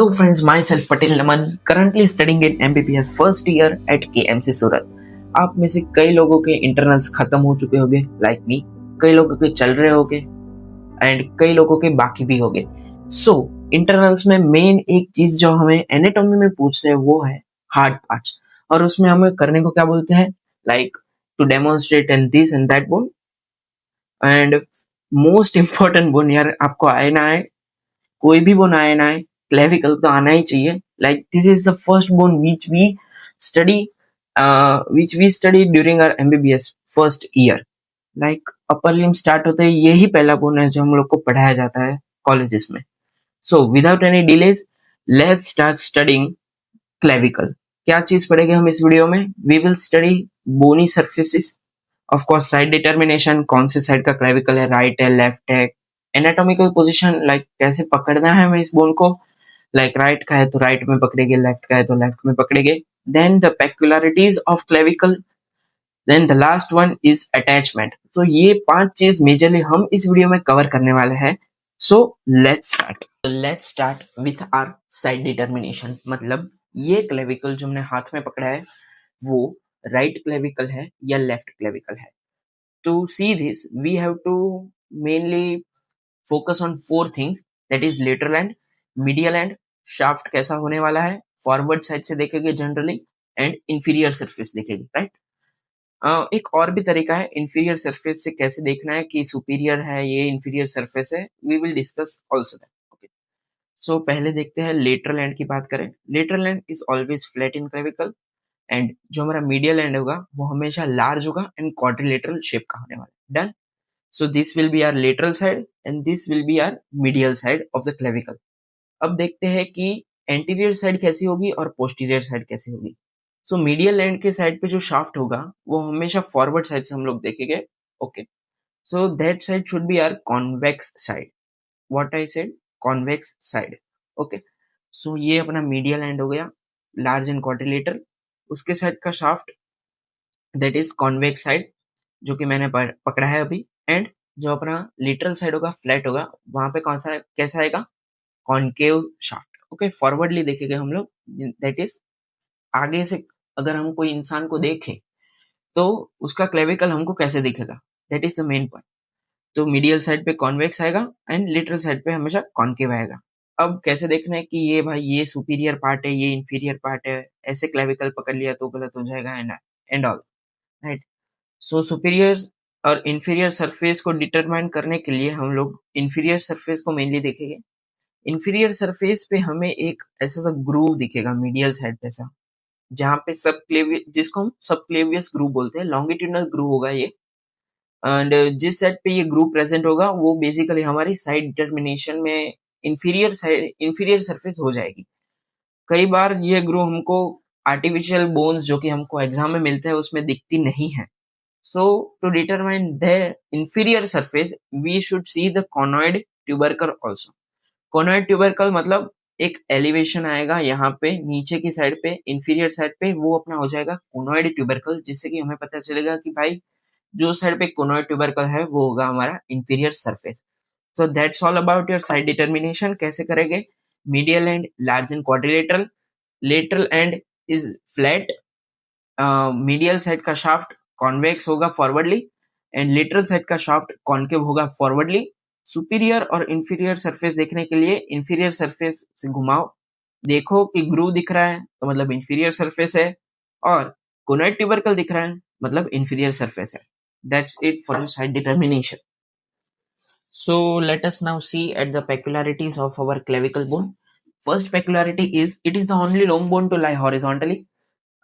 Hello friends, myself Patel Naman, currently studying in MBBS first year at KMC सूरत। आप में से कई लोगों के इंटरनल्स खत्म हो चुके होंगे लाइक मी, कई लोगों के चल रहे होंगे एंड कई लोगों के बाकी भी होंगे। सो इंटरनल्स में मेन एक चीज जो हमें एनाटॉमी में पूछते हैं वो है हार्ड पार्ट्स, और उसमें हमें करने को क्या बोलते हैं, like to demonstrate and this and that bone and most important bone यार आपको आए ना आए, कोई भी बोन आए ना आए, क्लेविकल तो आना ही चाहिए। Like this is the first bone study which we study during our MBBS first year. Like upper limb start होते ही यही पहला बोन है जो हम लोग को पढ़ाया जाता है कॉलेजेस में। So without any delays let's start studying clavicle. क्या चीज पढ़ेंगे हम इस वीडियो में? We will study bony surfaces, of course side determination, कौन से साइड का क्लेविकल है, राइट है लेफ्ट है, एनाटॉमिकल पोजीशन लाइक कैसे पकड़ना है हमें इस बोन को, लाइक राइट का है तो राइट में पकड़ेंगे, लेफ्ट का है तो लेफ्ट में पकड़ेंगे, then the peculiarities of clavicle, then the last one is attachment. तो ये 5 चीज मेजरली हम इस वीडियो में कवर करने वाले हैं। So let's start with our side determination. मतलब ये क्लेविकल जो हमने हाथ में पकड़ा है वो राइट क्लेविकल है या लेफ्ट क्लेविकल है। To see this, we have to mainly focus on 4 things, that is lateral end, medial end, shaft कैसा होने वाला है, फॉरवर्ड साइड से देखेंगे जनरली, एंड इंफीरियर सरफेस देखेंगे, राइट। एक और भी तरीका है इंफीरियर सरफेस से कैसे देखना है कि सुपीरियर है ये इंफीरियर सरफेस है, we will discuss also that. Okay, so पहले देखते हैं लेटरल एंड की बात करें। Lateral end is always flat in clavicle and जो हमारा मीडियल एंड होगा वो हमेशा लार्ज होगा एंड क्वाड्रिलेटरल शेप का होने वाला है। Done. So this will be our lateral side and this will be our medial side of the clavicle. अब देखते हैं कि एंटीरियर साइड कैसी होगी और पोस्टीरियर साइड कैसी होगी। सो मीडियल एंड के साइड पे जो शाफ्ट होगा वो हमेशा फॉरवर्ड साइड से हम लोग देखेंगे। Okay, so that side should be our convex side. What I said, convex side. Okay, so ये अपना मीडियल एंड हो गया, लार्ज एंड क्वाड्रिलेटरल। उसके साइड का shaft that is convex side जो कि मैंने पकड़ा है अभी, एंड जो अपना लेटरल साइड होगा फ्लैट होगा, वहां पे कौन सा कैसा आएगा, कॉनकेव शाफ्ट। ओके, फॉरवर्डली देखेंगे हम लोग, दैट इज आगे से अगर हम कोई इंसान को देखें तो उसका क्लेविकल हमको कैसे दिखेगा, that is the main point. तो मीडियल साइड पे कॉन्वेक्स आएगा एंड लेटरल साइड पे हमेशा कॉनकेव आएगा। अब कैसे देखना है कि ये भाई ये सुपीरियर पार्ट है ये इंफीरियर पार्ट है, ऐसे क्लेविकल पकड़ लिया तो गलत हो जाएगा and all, right. So superior और इंफीरियर सरफेस को डिटरमाइन करने के लिए हम लोग इंफीरियर सरफेस को मेनली देखेंगे। इंफीरियर सरफेस पे हमें एक ऐसा सा ग्रूव दिखेगा मीडियल साइड पे सा, जहाँ पे सब क्लेवियस, जिसको हम सब क्लेवियस ग्रूव बोलते हैं, लॉन्गिट्यूडनल ग्रूव होगा ये। एंड जिस साइड पे ये ग्रूव प्रेजेंट होगा वो बेसिकली हमारी साइड डिटर्मिनेशन में इंफीरियर सरफेस हो जाएगी। कई बार ये ग्रूव हमको आर्टिफिशियल बोन्स जो कि हमको एग्जाम में मिलते हैं उसमें दिखती नहीं है। So to determine the inferior surface, we should see the conoid tubercle also. Conoid tubercle मतलब एक एलिवेशन आएगा यहाँ पे नीचे की साइड पे, इंफीरियर साइड पे, वो अपना हो जाएगा कोनोइड ट्यूबरकल, जिससे कि हमें पता चलेगा कि भाई जो साइड पे कोनोइड ट्यूबरकल है वो होगा हमारा inferior surface. So that's all about your side determination. कैसे करेंगे? Medial and large end quadrilateral, lateral end is flat, medial side का शाफ्ट कॉन्वेक्स होगा फॉरवर्डली एंड लेटरल साइड का शाफ्ट कॉनकेव होगा फॉरवर्डली। सुपीरियर और इंफीरियर सरफेस देखने के लिए इंफीरियर सरफेस से घुमाओ, देखो कि ग्रूव दिख रहा है तो मतलब इंफीरियर सरफेस है, और कोनोइड ट्यूबरकल दिख रहा है मतलब इंफीरियर सरफेस है। That's it for side determination. So let us now see at the peculiarities of our clavicle bone. First peculiarity is it is the only long bone to lie horizontally.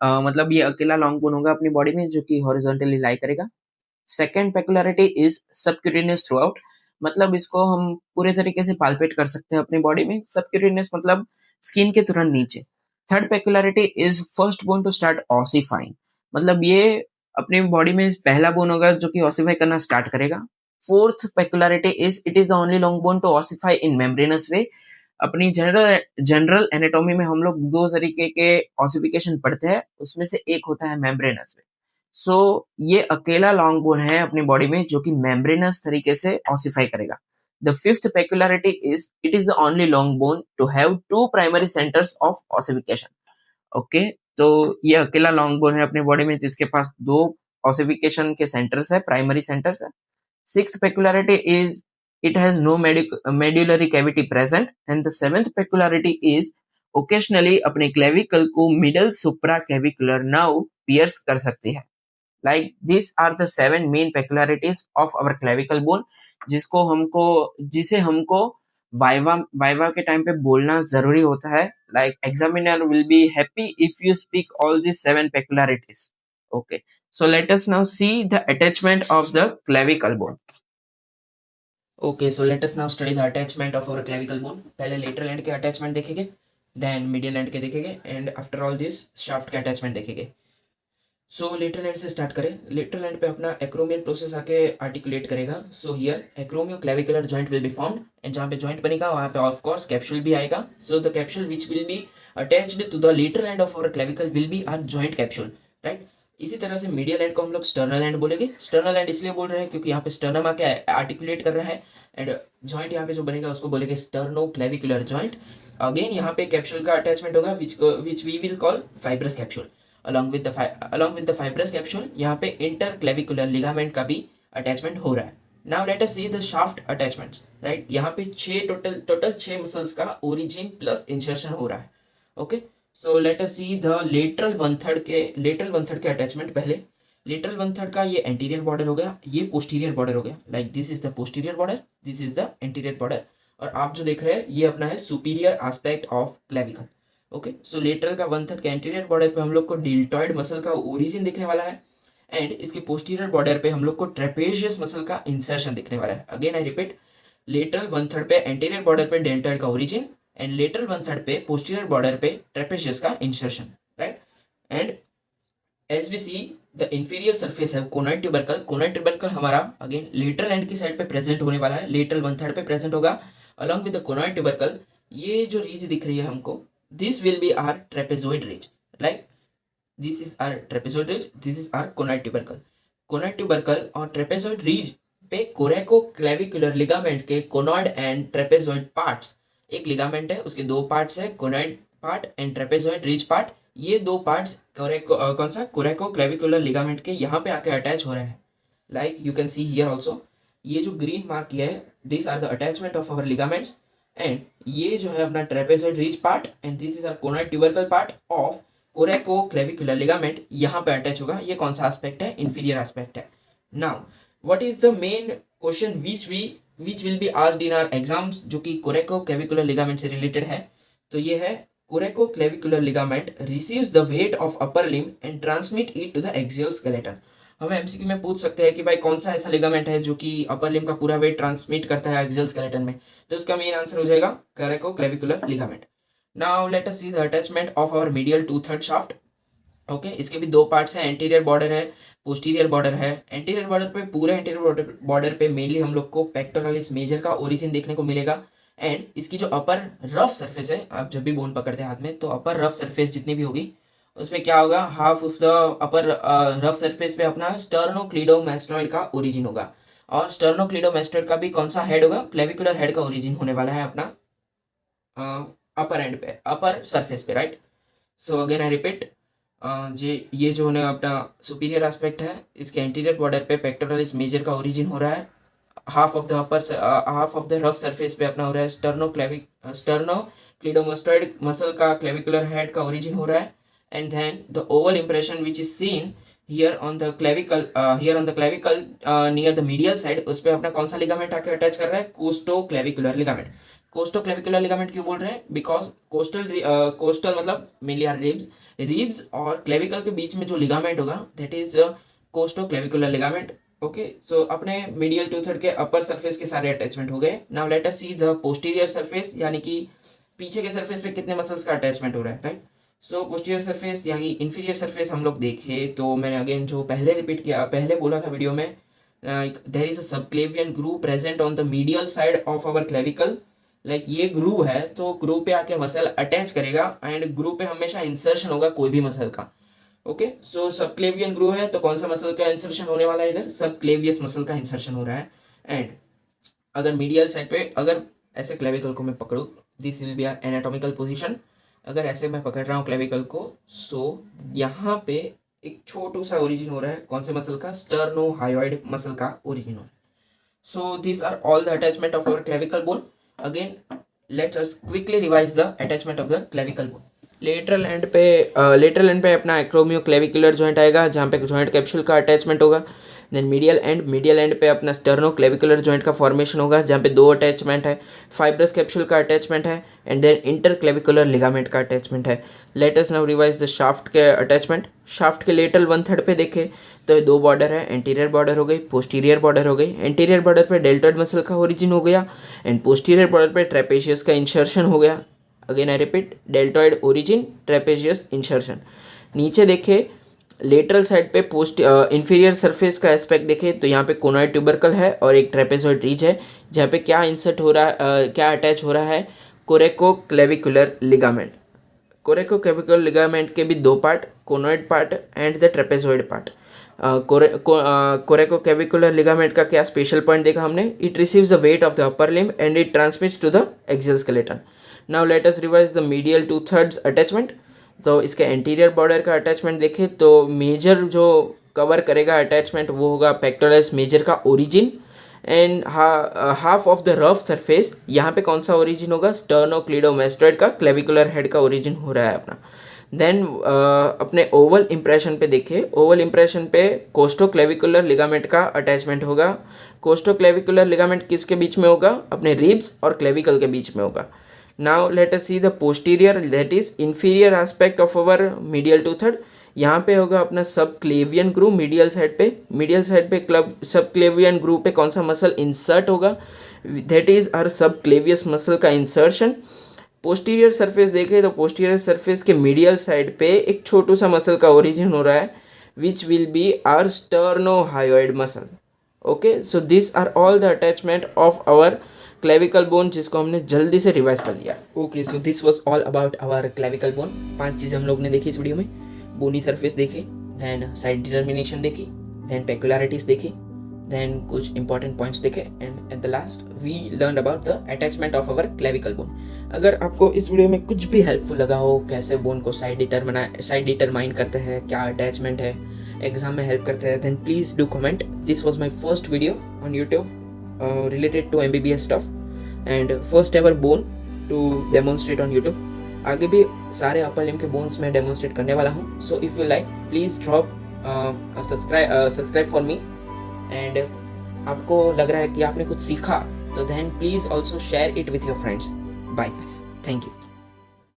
मतलब ये अकेला long bone होगा अपनी body में जो कि horizontally lie करेगा। Second peculiarity is subcutaneous throughout, मतलब इसको हम पूरे तरीके से पाल्पेट कर सकते हैं अपनी बॉडी में। सबक्यूटेनियस मतलब स्किन के तुरंत नीचे। Third peculiarity is first bone to start ossifying, मतलब ये अपनी बॉडी में पहला बोन होगा जो कि ऑसिफाई करना स्टार्ट करेगा। Fourth peculiarity is it is the only long bone to ossify in membranous way. अपनी जनरल एनाटॉमी में हम लोग 2 तरीके के ऑसिफिकेशन पढ़ते हैं, उसमें से एक होता है मेम्ब्रेनस में। सो ये अकेला लॉन्ग बोन है अपनी बॉडी में जो कि मेम्ब्रेनस तरीके से ऑसिफाई करेगा। The fifth peculiarity is it is the only long bone to have two primary centers of ossification. Okay, तो ये अकेला लॉन्ग बोन है अपने बॉडी में जिसके पास दो ऑसिफिकेशन के सेंटर्स है, प्राइमरी सेंटर्स है. Sixth peculiarity is it has no medullary cavity present, and the seventh peculiarity is occasionally अपने clavicle को middle supraclavicular nerve pierce कर सकती है. Like these are the seven main peculiarities of our clavicle bone जिसे हमको viva के time पे बोलना जरूरी होता है. Like examiner will be happy if you speak all these seven peculiarities. Okay, so let us now see the attachment of the clavicle bone. Okay, so let us now study the attachment of our clavicle bone. पहले lateral end के attachment देखेंगे, then medial end के देखेंगे, and after all this shaft के attachment देखेंगे. So lateral end से start करें. Lateral end पे अपना एक्रोमियल प्रोसेस आके आर्टिकुलेट करेगा. So here acromioclavicular joint will be formed, and जहाँ पे जॉइंट बनेगा वहाँ पे ऑफ कोर्स कैप्सूल भी आएगा. So the capsule which will be attached to the lateral end of our clavicle will be our joint capsule, right. इसी तरह से मीडियल एंड को हम लोग स्टर्नल एंड बोलेंगे. स्टर्नल एंड इसलिए बोल रहे हैं क्योंकि यहाँ पे स्टर्नम आके आर्टिकुलेट कर रहा है, एंड जॉइंट यहाँ पे जो बनेगा उसको बोलेंगे स्टर्नो क्लेविकुलर जॉइंट. अगेन यहाँ पे कैप्सूल का अटैचमेंट होगा which we will call fibrous capsule. along with the fibrous capsule यहाँ पे interclavicular ligament का भी attachment हो रहा है. Now let us see the shaft attachments, right. यहाँ पे टोटल 6 मसल्स का origin plus insertion हो रहा है. Okay, so let us see the lateral 1/3 के attachment. पहले lateral 1/3 का ये anterior border हो गया, ये posterior border हो गया. Like this is the posterior border, this is the anterior border, और आप जो देख रहे हैं ये अपना है superior aspect of clavicle. Okay, so lateral का 1/3 के एंटीरियर बॉर्डर पे हम लोग को डिल्टॉइड मसल का ओरिजिन दिखने वाला है, एंड इसके पोस्टीरियर बॉर्डर पे हम लोग को ट्रेपेजियस मसल का इंसर्शन दिखने वाला है. अगेन आई रिपीट, लेटरल 1/3 पे एंटीरियर बॉर्डर पे डेल्टॉइड का ओरिजिन, एंड लेटरल 1/3 पे पोस्टीरियर बॉर्डर पे ट्रेपेजियस का insertion, right. And as we see the inferior surface है कोनॉइड ट्यूबरकल. कोनॉइड ट्यूबरकल हमारा अगेन लेटरल एंड की साइड पे प्रेजेंट होने वाला है, लेटरल 1/3 पे प्रेजेंट होगा along with the conoid tubercle. ये जो रीज दिख रही है हमको, this will be our trapezoid ridge, like this is our trapezoid ridge, this is our conoid tubercle. conoid tubercle और trapezoid ridge पे कोरेकोक्लेविकुलर लिगामेंट के कोनॉइड एंड ट्रेपेजॉइड पार्ट्स, एक लिगामेंट है उसके दो पार्ट्स है, conoid part and trapezoid ridge part. ये दो पार्ट्स कौन सा कोरेकोक्लेविकुलर लिगामेंट के यहाँ पे आके अटैच हो रहे हैं. Like you can see here also, ये जो ग्रीन मार्क किया है, this are the attachment of our ligaments, and ये जो है अपना trapezoid ridge part, and this is our conoid tubercle part of coracoclavicular ligament यहाँ पे अटैच होगा. ये कौन सा एस्पेक्ट है? इंफीरियर एस्पेक्ट है. Now what is the main question which will be asked in our exams जो कि कोरेकोक्लेविकुलर लिगामेंट से रिलेटेड है? तो ये है coracoclavicular ligament receives the weight of upper limb and transmit it to the axial skeleton. हमें MCQ में पूछ सकते हैं कि भाई कौन सा ऐसा लिगामेंट है जो कि अपर लिम्ब का पूरा वेट ट्रांसमिट करता है एक्सियल स्केलेटन में, तो उसका मेन आंसर हो जाएगा coracoclavicular ligament. Now let us see the attachment of our medial 2/3 shaft. Okay, इसके भी दो पार्ट्स हैं, एंटीरियर बॉर्डर है, पोस्टीरियर बॉर्डर है. एंटीरियर बॉर्डर पे पूरे एंटीरियर बॉर्डर पे मेनली हम लोग को पेक्टोरलिस मेजर का ओरिजिन देखने को मिलेगा, एंड इसकी जो अपर रफ सरफेस है, आप जब भी बोन पकड़ते हैं हाथ में तो अपर रफ सरफेस जितनी भी होगी उसमें क्या होगा, half of the upper rough surface पे अपना स्टर्नोक्लीडोमास्टोइड का ओरिजिन होगा. और स्टर्नोक्लीडोमास्टोइड का भी कौन सा हेड होगा? क्लेविकुलर हेड का ओरिजिन होने वाला है अपना अपर एंड पे, अपर सरफेस पे, right. So again I repeat, ये जो है अपना सुपीरियर एस्पेक्ट है, इसके एंटीरियर बॉर्डर पे पेक्टोरलिस मेजर का ओरिजिन हो रहा है. Half of the rough surface पे अपना हो रहा है स्टर्नोक्लीडोमास्टोइड मसल का क्लेविकुलर हेड का ओरिजिन हो रहा है. And then the oval impression which is seen here on the clavicle near the medial side, उस पे अपना कौन सा लिगामेंट आके अटैच कर रहा है? कोस्टोक्लेविकुलर लिगामेंट. कोस्टोक्लेविकुलर लिगामेंट क्यों बोल रहे हैं? बिकॉज कोस्टल मतलब मेनली आर रिब्स और क्लेविकल के बीच में जो लिगामेंट होगा दैट इज कोस्टोक्लेविकुलर लिगामेंट. ओके, सो अपने मीडियल 2/3 के अपर सरफेस के सारे अटैचमेंट हो गए. Now let us see the posterior surface, यानी कि पीछे के सरफेस पे कितने मसल्स का अटैचमेंट हो रहा है, राइट. सो पोस्टीरियर सरफेस यानी इंफीरियर सरफेस हम लोग देखें तो मैंने अगेन जो पहले बोला था वीडियो में, there is a subclavian groove present on the medial side of our clavicle. Like ये ग्रूव है तो ग्रूव पे आके मसल अटैच करेगा, एंड ग्रूव पे हमेशा इंसर्शन होगा कोई भी मसल का. ओके, सो सबक्लेवियन ग्रूव है तो कौन सा मसल का इंसर्शन होने वाला है? इधर सबक्लेवियस मसल का इंसर्शन हो रहा है. एंड अगर मीडियल साइड पे अगर ऐसे क्लेविकल को मैं पकड़ूँ, this will be our anatomical position. अगर ऐसे मैं पकड़ रहा हूँ क्लेविकल को, सो यहाँ पे एक छोटू सा ओरिजिन हो रहा है, कौन से मसल का, स्टर्नोहायोइड मसल का ओरिजिन हो रहा है। सो these are all the attachment of our clavicle bone. Again, let us quickly revise the attachment of the clavicle bone. Lateral end पे अपना एक्रोमियो क्लेविकुलर जॉइंट आएगा, जहाँ पे जॉइंट कैप्सूल का अटैचमेंट होगा। देन मीडियल एंड पे अपना sternoclavicular joint का फॉर्मेशन होगा, जहाँ पे 2 अटैचमेंट है, फाइब्रस कैप्सूल का अटैचमेंट है and then interclavicular ligament का अटैचमेंट है। Let us now revise the shaft के अटैचमेंट। शाफ्ट के लेटरल 1/3 पे देखें तो 2 बॉर्डर है, एंटीरियर बॉर्डर हो गई, पोस्टीरियर बॉर्डर हो गई। एंटीरियर बॉर्डर पे डेल्टॉइड मसल का ओरिजिन हो गया एंड पोस्टीरियर बॉर्डर पे ट्रेपेशियस का इंसर्शन हो गया। Again I repeat, deltoid origin, trapezius insertion. नीचे देखे लेटरल साइड पे इंफीरियर सरफेस का एस्पेक्ट देखे तो यहाँ पे कोनॉइड ट्यूबरकल है और एक ट्रेपेजॉइड रीज है, जहाँ पे क्या इंसर्ट हो रहा है, क्या अटैच हो रहा है, coracoclavicular ligament. Coracoclavicular ligament के भी 2 part, conoid part and the trapezoid part. Coracoclavicular ligament का क्या स्पेशल पॉइंट देखा हमने, it receives the weight of the upper limb and it transmits to the axial skeleton. Now let us revise the medial 2/3 attachment. तो इसके anterior border का attachment देखें तो major जो कवर करेगा अटैचमेंट वो होगा पेक्टोरस मेजर का origin and half of the rough surface. यहाँ पे कौन सा ओरिजिन होगा, स्टर्नोक्लीडोमेस्टोइड का क्लेविकुलर हेड का ओरिजिन हो रहा है अपना। देन अपने ओवल इंप्रेशन पे देखें, ओवल इंप्रेशन पे कोस्टो क्लेविकुलर लिगामेंट का अटैचमेंट होगा। कोस्टो क्लेविकुलर लिगामेंट किसके बीच में होगा, अपने रिब्स और क्लेविकल के बीच में होगा। Now let us see the posterior, that is inferior aspect of our medial 2/3। यहाँ पे होगा अपना सब क्लेवियन ग्रूव मीडियल साइड पे क्लब सब क्लेवियन ग्रूव पे कौन सा मसल इंसर्ट होगा, that is our सब क्लेवियस मसल का इंसर्शन। पोस्टीरियर सरफेस देखें तो पोस्टीरियर सरफेस के मीडियल साइड पे एक छोटू सा मसल का ओरिजिन हो रहा है, which will be our sternohyoid muscle. Okay, so this are all the attachment of our clavicle bone, जिसको हमने जल्दी से रिवाइज कर लिया। Okay, so this was all about our clavicle bone. 5 चीज़ें हम लोग ने देखी इस वीडियो में। बोनी सरफेस देखे, देन साइड डिटर्मिनेशन देखी, देन पेक्युलरिटीज देखी, देन कुछ इंपॉर्टेंट पॉइंट्स देखे and at the last we learn about the attachment of our clavicle bone. अगर आपको इस वीडियो में कुछ भी हेल्पफुल लगा हो, कैसे बोन को साइड डिटरमाइन करते हैं, क्या अटैचमेंट है, एग्जाम में हेल्प करते हैं, then please do comment. This was my first video on YouTube related to MBBS stuff and first ever bone to demonstrate on YouTube। आगे भी सारे अपर लिम्ब के बोन्स में डेमोन्स्ट्रेट करने वाला हूँ। So if you like please drop subscribe for me and आपको लग रहा है कि आपने कुछ सीखा तो then please also share it with your friends. Bye guys, thank you.